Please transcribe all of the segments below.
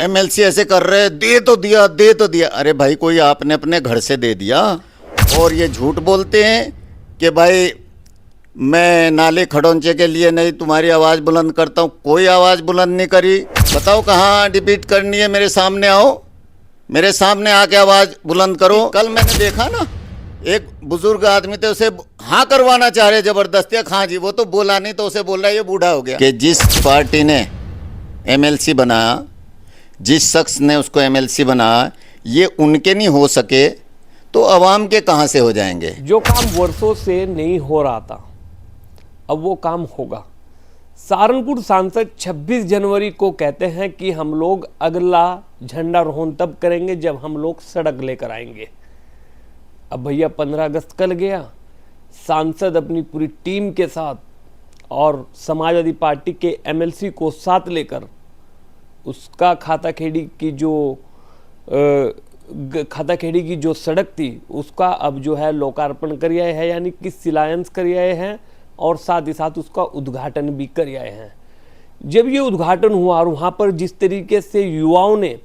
MLC ऐसे कर रहे, दे तो दिया, दे तो दिया। अरे भाई, कोई आपने अपने घर से दे दिया। और ये झूठ बोलते हैं कि भाई मैं नाले खड़ोंचे के लिए नहीं तुम्हारी आवाज़ बुलंद करता हूँ। कोई आवाज़ बुलंद नहीं करी। बताओ कहाँ डिबेट करनी है, मेरे सामने आओ, मेरे सामने आके आवाज़ बुलंद करो। कल मैंने देखा ना, एक बुजुर्ग आदमी थे, उसे हाँ करवाना चाह रहे जबरदस्ती। हाँ जी, वो तो बोला नहीं तो उसे बोल रहा है ये बूढ़ा हो गया। कि जिस पार्टी ने एमएलसी बनाया, जिस शख्स ने उसको एमएलसी बनाया, ये उनके नहीं हो सके तो अवाम के कहाँ से हो जाएंगे। जो काम वर्षों से नहीं हो रहा था, अब वो काम होगा। सहारनपुर सांसद 26 जनवरी को कहते हैं कि हम लोग अगला झंडारोहण तब करेंगे जब हम लोग सड़क लेकर आएंगे। अब भैया 15 अगस्त कल गया। सांसद अपनी पूरी टीम के साथ और समाजवादी पार्टी के एमएलसी को साथ लेकर उसका खाताखेड़ी की जो सड़क थी उसका अब जो है लोकार्पण कर आए हैं, यानी कि शिलान्यास कर आए हैं और साथ ही साथ उसका उद्घाटन भी कर आए हैं। जब ये उद्घाटन हुआ और वहाँ पर जिस तरीके से युवाओं ने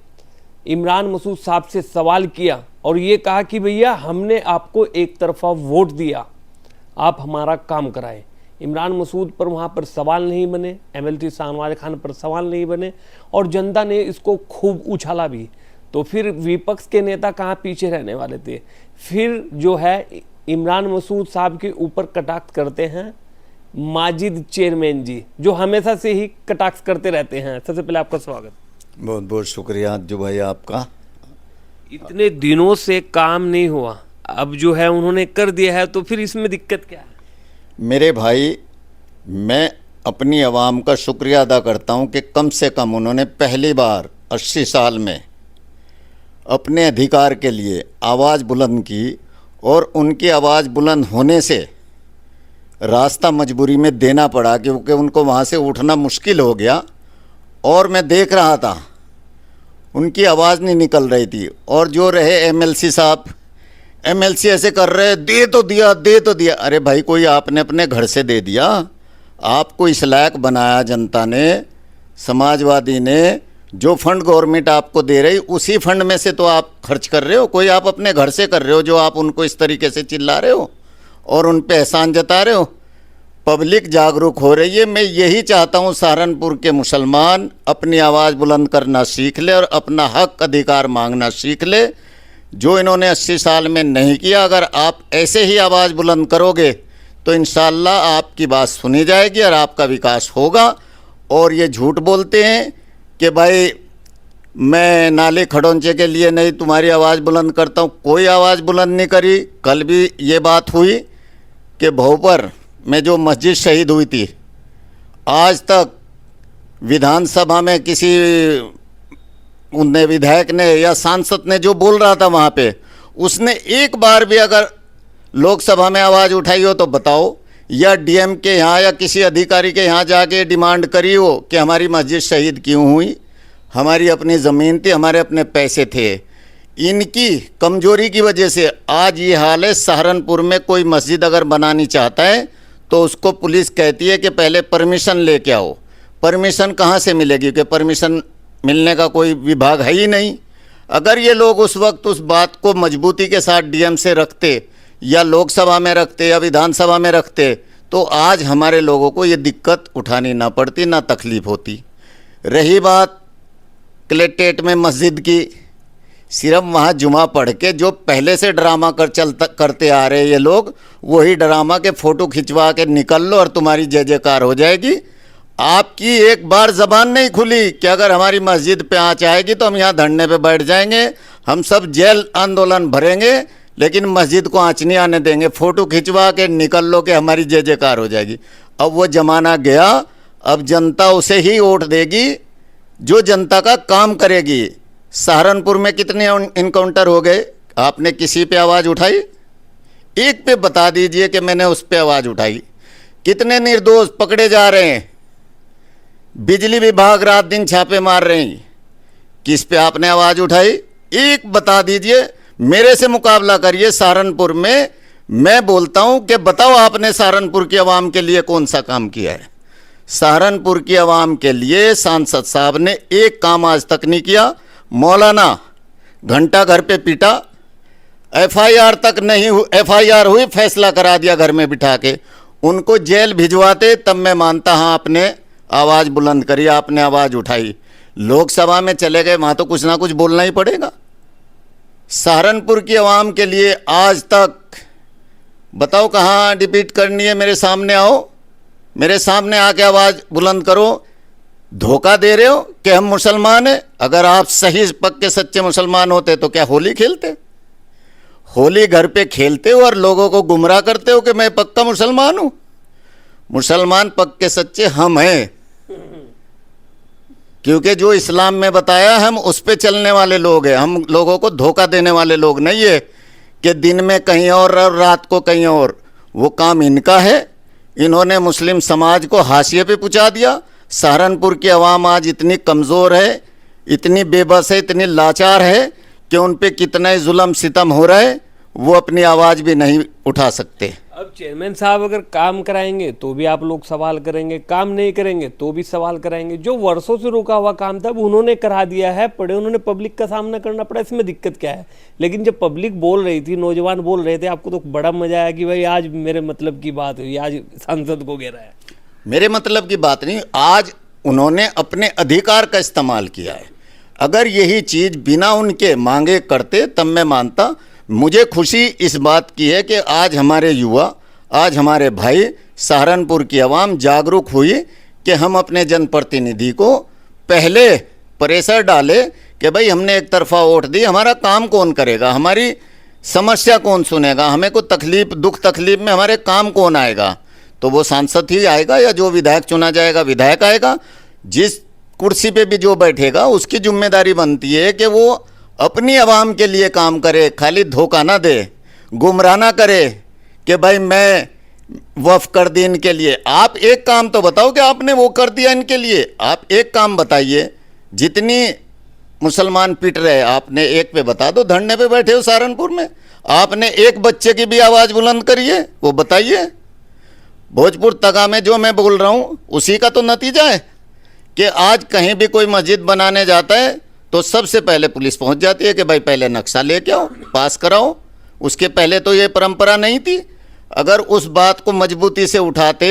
इमरान मसूद साहब से सवाल किया और ये कहा कि भैया हमने आपको एक तरफा वोट दिया, आप हमारा काम कराएं। इमरान मसूद पर वहाँ पर सवाल नहीं बने, एमएलसी शाहनवाज खान पर सवाल नहीं बने और जनता ने इसको खूब उछाला भी। तो फिर विपक्ष के नेता कहाँ पीछे रहने वाले थे। फिर जो है इमरान मसूद साहब के ऊपर कटाक्ष करते हैं माजिद चेयरमैन जी, जो हमेशा से ही कटाक्ष करते रहते हैं। सबसे पहले आपका स्वागत। बहुत बहुत शुक्रिया जो भाई आपका। इतने दिनों से काम नहीं हुआ, अब जो है उन्होंने कर दिया है, तो फिर इसमें दिक्कत क्या है? मेरे भाई, मैं अपनी आवाम का शुक्रिया अदा करता हूं कि कम से कम उन्होंने पहली बार 80 साल में अपने अधिकार के लिए आवाज़ बुलंद की और उनकी आवाज़ बुलंद होने से रास्ता मजबूरी में देना पड़ा क्योंकि उनको वहाँ से उठना मुश्किल हो गया। और मैं देख रहा था उनकी आवाज़ नहीं निकल रही थी। और जो रहे एमएलसी साहब, एमएलसी ऐसे कर रहे, दे तो दिया, दे तो दिया। अरे भाई, कोई आपने अपने घर से दे दिया। आपको इस लायक बनाया जनता ने, समाजवादी ने। जो फंड गवर्नमेंट आपको दे रही उसी फंड में से तो आप खर्च कर रहे हो, कोई आप अपने घर से कर रहे हो जो आप उनको इस तरीके से चिल्ला रहे हो और उन पे एहसान जता रहे हो। पब्लिक जागरूक हो रही है। मैं यही चाहता हूँ सहारनपुर के मुसलमान अपनी आवाज़ बुलंद करना सीख ले और अपना हक अधिकार मांगना सीख ले, जो इन्होंने 80 साल में नहीं किया। अगर आप ऐसे ही आवाज़ बुलंद करोगे तो इंशाअल्लाह आपकी बात सुनी जाएगी और आपका विकास होगा। और ये झूठ बोलते हैं कि भाई मैं नाले खड़ोंचे के लिए नहीं तुम्हारी आवाज़ बुलंद करता हूँ। कोई आवाज़ बुलंद नहीं करी। कल भी ये बात हुई कि भोपर में जो मस्जिद शहीद हुई थी, आज तक विधानसभा में किसी उनने विधायक ने या सांसद ने जो बोल रहा था वहाँ पे, उसने एक बार भी अगर लोकसभा में आवाज़ उठाई हो तो बताओ, या डीएम के यहाँ या किसी अधिकारी के यहाँ जाके डिमांड करी हो कि हमारी मस्जिद शहीद क्यों हुई, हमारी अपनी ज़मीन थी, हमारे अपने पैसे थे। इनकी कमजोरी की वजह से आज ये हाल है। सहारनपुर में कोई मस्जिद अगर बनानी चाहता है तो उसको पुलिस कहती है कि पहले परमिशन लेके आओ। परमिशन कहाँ से मिलेगी कि परमिशन मिलने का कोई विभाग है ही नहीं। अगर ये लोग उस वक्त उस बात को मजबूती के साथ डीएम से रखते या लोकसभा में रखते या विधानसभा में रखते तो आज हमारे लोगों को ये दिक्कत उठानी ना पड़ती, ना तकलीफ़ होती। रही बात कलेक्ट्रेट में मस्जिद की, सिर्फ वहाँ जुमा पढ़ के जो पहले से ड्रामा करते आ रहे ये लोग, वही ड्रामा के फ़ोटो खिंचवा के निकल लो और तुम्हारी जय जयकार हो जाएगी। आपकी एक बार ज़बान नहीं खुली कि अगर हमारी मस्जिद पे आँच आएगी तो हम यहाँ धरने पे बैठ जाएंगे, हम सब जेल आंदोलन भरेंगे, लेकिन मस्जिद को आँच नहीं आने देंगे। फ़ोटो खिंचवा के निकल लो कि हमारी जय जयकार हो जाएगी। अब वो ज़माना गया। अब जनता उसे ही वोट देगी जो जनता का काम करेगी। सहारनपुर में कितने इनकाउंटर हो गए? आपने किसी पे आवाज़ उठाई? एक पे बता दीजिए कि मैंने उस पे आवाज़ उठाई। कितने निर्दोष पकड़े जा रहे हैं? बिजली विभाग रात दिन छापे मार रहे हैं, किस पे आपने आवाज़ उठाई? एक बता दीजिए, मेरे से मुकाबला करिए सहारनपुर में। मैं बोलता हूं कि बताओ आपने सहारनपुर की आवाम के लिए कौन सा काम किया है? सहारनपुर की आवाम के लिए सांसद साहब ने एक काम आज तक नहीं किया। मौलाना घंटा घर पे पीटा, एफआईआर तक नहीं हुई, एफआईआर हुई, फैसला करा दिया घर में बिठा के। उनको जेल भिजवाते तब मैं मानता, हाँ आपने आवाज़ बुलंद करी, आपने आवाज़ उठाई। लोकसभा में चले गए, वहाँ तो कुछ ना कुछ बोलना ही पड़ेगा। सहारनपुर की आवाम के लिए आज तक बताओ कहाँ डिबेट करनी है? मेरे सामने आओ, मेरे सामने आके आवाज़ बुलंद करो। धोखा दे रहे हो कि हम मुसलमान हैं। अगर आप सही पक्के सच्चे मुसलमान होते तो क्या होली खेलते? होली घर पे खेलते हो और लोगों को गुमराह करते हो कि मैं पक्का मुसलमान हूं। मुसलमान पक्के सच्चे हम हैं, क्योंकि जो इस्लाम में बताया हम उस पे चलने वाले लोग हैं। हम लोगों को धोखा देने वाले लोग नहीं है कि दिन में कहीं और रात को कहीं और। वो काम इनका है। इन्होंने मुस्लिम समाज को हाशिए पे पहुंचा दिया। सहारनपुर की आवाम आज इतनी कमज़ोर है, इतनी बेबस है, इतनी लाचार है कि उन पे कितना ही जुल्म सितम हो रहा है, वो अपनी आवाज़ भी नहीं उठा सकते। अब चेयरमैन साहब अगर काम कराएंगे तो भी आप लोग सवाल करेंगे, काम नहीं करेंगे तो भी सवाल कराएंगे। जो वर्षों से रुका हुआ काम था वो उन्होंने करा दिया है, पड़े उन्होंने पब्लिक का सामना करना पड़ा, इसमें दिक्कत क्या है? लेकिन जब पब्लिक बोल रही थी, नौजवान बोल रहे थे, आपको तो बड़ा मजा आया कि भाई आज मेरे मतलब की बात हुई, आज सांसद को घेरा है। मेरे मतलब की बात नहीं, आज उन्होंने अपने अधिकार का इस्तेमाल किया है। अगर यही चीज़ बिना उनके मांगे करते तब मैं मानता। मुझे खुशी इस बात की है कि आज हमारे युवा, आज हमारे भाई, सहारनपुर की आवाम जागरूक हुई कि हम अपने जनप्रतिनिधि को पहले प्रेशर डाले कि भाई हमने एक तरफा वोट दी, हमारा काम कौन करेगा, हमारी समस्या कौन सुनेगा, हमें को तकलीफ दुख तकलीफ में हमारे काम कौन आएगा? तो वो सांसद ही आएगा या जो विधायक चुना जाएगा विधायक आएगा। जिस कुर्सी पे भी जो बैठेगा उसकी जिम्मेदारी बनती है कि वो अपनी आवाम के लिए काम करे, खाली धोखा ना दे, गुमराह ना करे कि भाई मैं वफ कर दी इनके लिए। आप एक काम तो बताओ कि आपने वो कर दिया इनके लिए। आप एक काम बताइए, जितनी मुसलमान पिट रहे आपने एक पे बता दो। धरने पे बैठे हो सहारनपुर में, आपने एक बच्चे की भी आवाज़ बुलंद करी है, वो बताइए। भोजपुर तगा में जो मैं बोल रहा हूँ उसी का तो नतीजा है कि आज कहीं भी कोई मस्जिद बनाने जाता है तो सबसे पहले पुलिस पहुंच जाती है कि भाई पहले नक्शा लेके आओ, पास कराओ। उसके पहले तो ये परंपरा नहीं थी। अगर उस बात को मजबूती से उठाते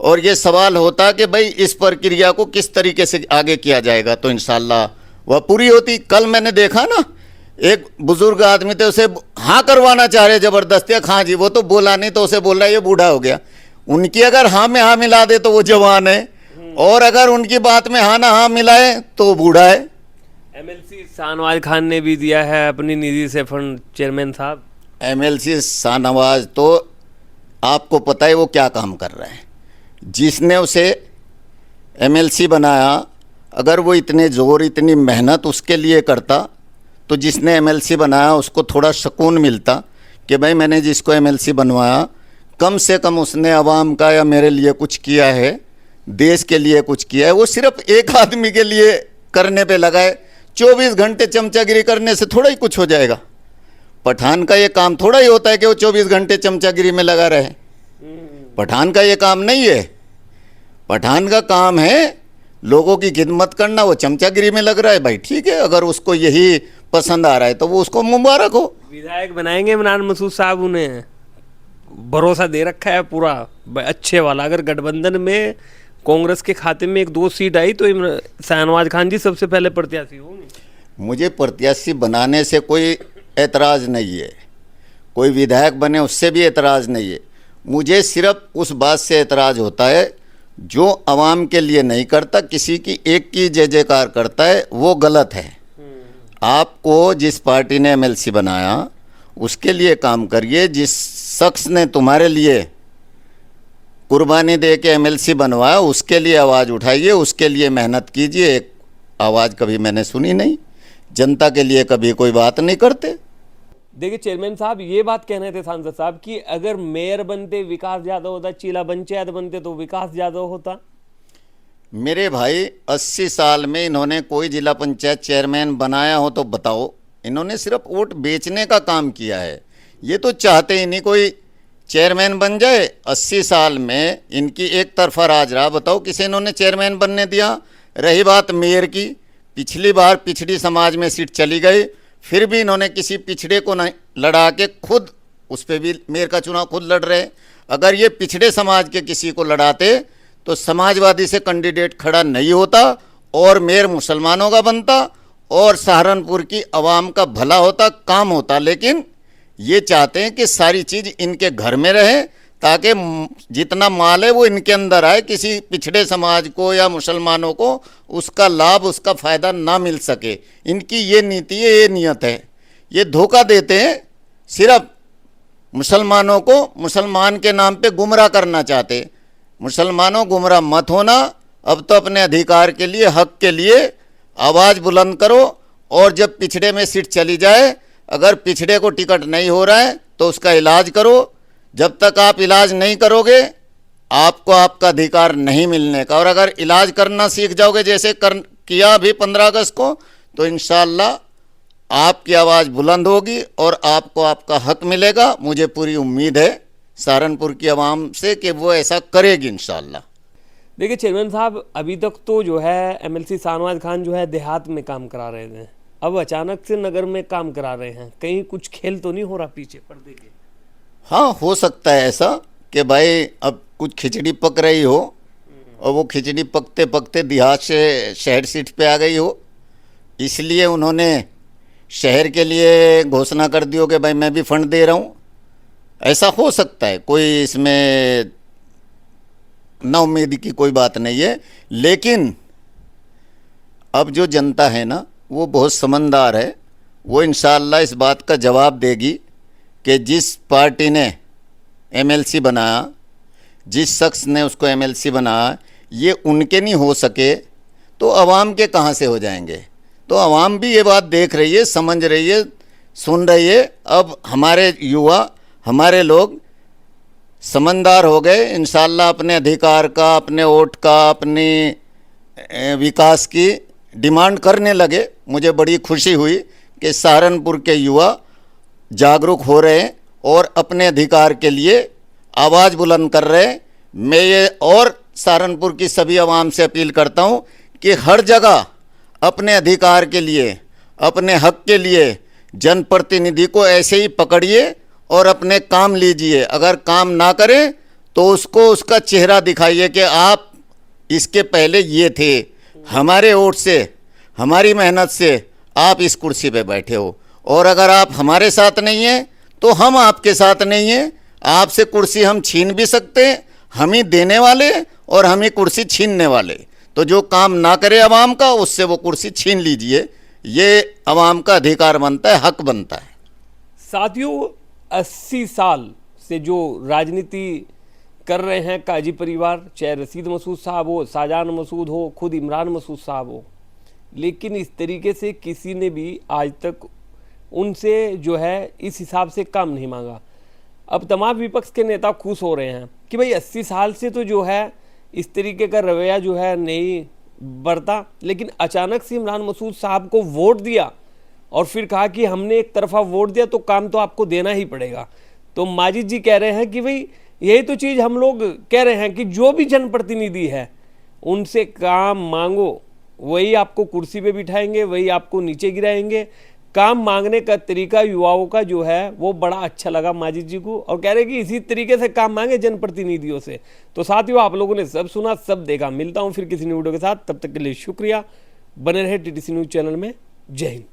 और ये सवाल होता कि भाई इस प्रक्रिया को किस तरीके से आगे किया जाएगा तो इंशाल्लाह वह पूरी होती। कल मैंने देखा ना, एक बुजुर्ग आदमी थे, उसे हाँ करवाना चाह रहे ज़बरदस्ती। हाँ जी, वो तो बोला नहीं तो उसे बोल रहा है ये बूढ़ा हो गया। उनकी अगर हाँ में हाँ मिला दे तो वो जवान है, और अगर उनकी बात में हाँ ना हाँ मिलाए तो वो बूढ़ा है। एमएलसी शाहनवाज खान ने भी दिया है अपनी निधि से फंड, चेयरमैन साहब। एमएलसी शाहनवाज तो आपको पता है वो क्या काम कर रहा है। जिसने उसे एमएलसी बनाया, अगर वो इतने ज़ोर इतनी मेहनत उसके लिए करता तो जिसने एमएलसी बनाया उसको थोड़ा सुकून मिलता कि भाई मैंने जिसको एमएलसी बनवाया कम से कम उसने आवाम का या मेरे लिए कुछ किया है, देश के लिए कुछ किया है। वो सिर्फ एक आदमी के लिए करने पे लगा है। 24 घंटे चमचागिरी करने से थोड़ा ही कुछ हो जाएगा। पठान का ये काम थोड़ा ही होता है कि वो 24 घंटे चमचागिरी में लगा रहे। पठान का ये काम नहीं है। पठान का काम है लोगों की खिदमत करना। वो चमचागिरी में लग रहा है, भाई ठीक है, अगर उसको यही पसंद आ रहा है तो वो उसको मुबारक हो। विधायक बनाएंगे इमरान मसूद साहब, उन्हें भरोसा दे रखा है पूरा अच्छे वाला। अगर गठबंधन में कांग्रेस के खाते में 1-2 सीट आई तो शाहनवाज खान जी सबसे पहले प्रत्याशी होंगे। मुझे प्रत्याशी बनाने से कोई एतराज़ नहीं है, कोई विधायक बने उससे भी एतराज़ नहीं है। मुझे सिर्फ उस बात से एतराज़ होता है जो आवाम के लिए नहीं करता, किसी की एक की जय जयकार करता है, वो गलत है। आपको जिस पार्टी ने एमएलसी बनाया उसके लिए काम करिए। जिस शख्स ने तुम्हारे लिए कुर्बानी दे के एमएलसी बनवाया उसके लिए आवाज़ उठाइए, उसके लिए मेहनत कीजिए। एक आवाज़ कभी मैंने सुनी नहीं। जनता के लिए कभी कोई बात नहीं करते। देखिए चेयरमैन साहब, ये बात कह रहे थे सांसद साहब कि अगर मेयर बनते विकास ज़्यादा होता, जिला पंचायत बनते तो विकास ज़्यादा होता। मेरे भाई 80 साल में इन्होंने कोई जिला पंचायत चेयरमैन बनाया हो तो बताओ। इन्होंने सिर्फ वोट बेचने का काम किया है। ये तो चाहते ही नहीं कोई चेयरमैन बन जाए। 80 साल में इनकी एक तरफा राज रहा, बताओ किसे इन्होंने चेयरमैन बनने दिया। रही बात मेयर की, पिछली बार पिछड़ी समाज में सीट चली गई, फिर भी इन्होंने किसी पिछड़े को नहीं लड़ा के खुद उस पर भी मेयर का चुनाव खुद लड़ रहे। अगर ये पिछड़े समाज के किसी को लड़ाते तो समाजवादी से कैंडिडेट खड़ा नहीं होता और मेयर मुसलमानों का बनता और सहारनपुर की आवाम का भला होता, काम होता। लेकिन ये चाहते हैं कि सारी चीज़ इनके घर में रहे ताकि जितना माल है वो इनके अंदर आए, किसी पिछड़े समाज को या मुसलमानों को उसका लाभ, उसका फ़ायदा ना मिल सके। इनकी ये नीति है, ये नियत है। ये धोखा देते हैं, सिर्फ मुसलमानों को मुसलमान के नाम पे गुमराह करना चाहते। मुसलमानों गुमराह मत होना, अब तो अपने अधिकार के लिए, हक के लिए आवाज़ बुलंद करो। और जब पिछड़े में सीट चली जाए, अगर पिछड़े को टिकट नहीं हो रहा है तो उसका इलाज करो। जब तक आप इलाज नहीं करोगे आपको आपका अधिकार नहीं मिलने का। और अगर इलाज करना सीख जाओगे जैसे किया अभी 15 अगस्त को, तो इंशाअल्लाह आपकी आवाज़ बुलंद होगी और आपको आपका हक मिलेगा। मुझे पूरी उम्मीद है सहारनपुर की आवाम से कि वो ऐसा करेगी इंशाअल्लाह। देखिए चेयरमैन साहब, अभी तक तो जो है एमएलसी शाहनवाज खान जो है देहात में काम करा रहे थे, अब अचानक से नगर में काम करा रहे हैं। कहीं कुछ खेल तो नहीं हो रहा पीछे पर्दे के? हाँ, हो सकता है ऐसा कि भाई अब कुछ खिचड़ी पक रही हो और वो खिचड़ी पकते पकते देहात से शहर सीट पे आ गई हो, इसलिए उन्होंने शहर के लिए घोषणा कर दी हो कि भाई मैं भी फंड दे रहा हूँ। ऐसा हो सकता है, कोई इसमें नाउम्मीदी की कोई बात नहीं है। लेकिन अब जो जनता है ना वो बहुत समझदार है, वो इंशाअल्लाह इस बात का जवाब देगी कि जिस पार्टी ने एमएलसी बनाया, जिस शख्स ने उसको एमएलसी बनाया, ये उनके नहीं हो सके तो आवाम के कहाँ से हो जाएंगे। तो आवाम भी ये बात देख रही है, समझ रही है, सुन रही है। अब हमारे युवा, हमारे लोग समझदार हो गए, इंशाअल्लाह अपने अधिकार का, अपने वोट का, अपनी विकास की डिमांड करने लगे। मुझे बड़ी खुशी हुई कि सहारनपुर के युवा जागरूक हो रहे हैं और अपने अधिकार के लिए आवाज़ बुलंद कर रहे हैं। मैं ये और सहारनपुर की सभी आवाम से अपील करता हूं कि हर जगह अपने अधिकार के लिए, अपने हक के लिए जनप्रतिनिधि को ऐसे ही पकड़िए और अपने काम लीजिए। अगर काम ना करें तो उसको उसका चेहरा दिखाइए कि आप इसके पहले ये थे, हमारे वोट से, हमारी मेहनत से आप इस कुर्सी पे बैठे हो, और अगर आप हमारे साथ नहीं हैं तो हम आपके साथ नहीं हैं। आपसे कुर्सी हम छीन भी सकते हैं, हम ही देने वाले और हम ही कुर्सी छीनने वाले। तो जो काम ना करे आवाम का, उससे वो कुर्सी छीन लीजिए। ये आवाम का अधिकार बनता है, हक बनता है। साथियों, 80 साल से जो राजनीति कर रहे हैं काजी परिवार, चाहे रशीद मसूद साहब हो, शाहजहान मसूद हो, खुद इमरान मसूद साहब हो, लेकिन इस तरीके से किसी ने भी आज तक उनसे जो है इस हिसाब से काम नहीं मांगा। अब तमाम विपक्ष के नेता खुश हो रहे हैं कि भाई 80 साल से तो जो है इस तरीके का रवैया जो है नहीं बरता, लेकिन अचानक से इमरान मसूद साहब को वोट दिया और फिर कहा कि हमने एक तरफा वोट दिया तो काम तो आपको देना ही पड़ेगा। तो माजिद जी कह रहे हैं कि भाई यही तो चीज़ हम लोग कह रहे हैं कि जो भी जनप्रतिनिधि है उनसे काम मांगो, वही आपको कुर्सी पे बिठाएंगे, वही आपको नीचे गिराएंगे। काम मांगने का तरीका युवाओं का जो है वो बड़ा अच्छा लगा माजिद जी को, और कह रहे कि इसी तरीके से काम मांगे जनप्रतिनिधियों से। तो साथियों, आप लोगों ने सब सुना, सब देखा। मिलता हूँ फिर किसी वीडियो के साथ, तब तक के लिए शुक्रिया। बने रहे टीटीसी न्यूज़ चैनल में। जय हिंद।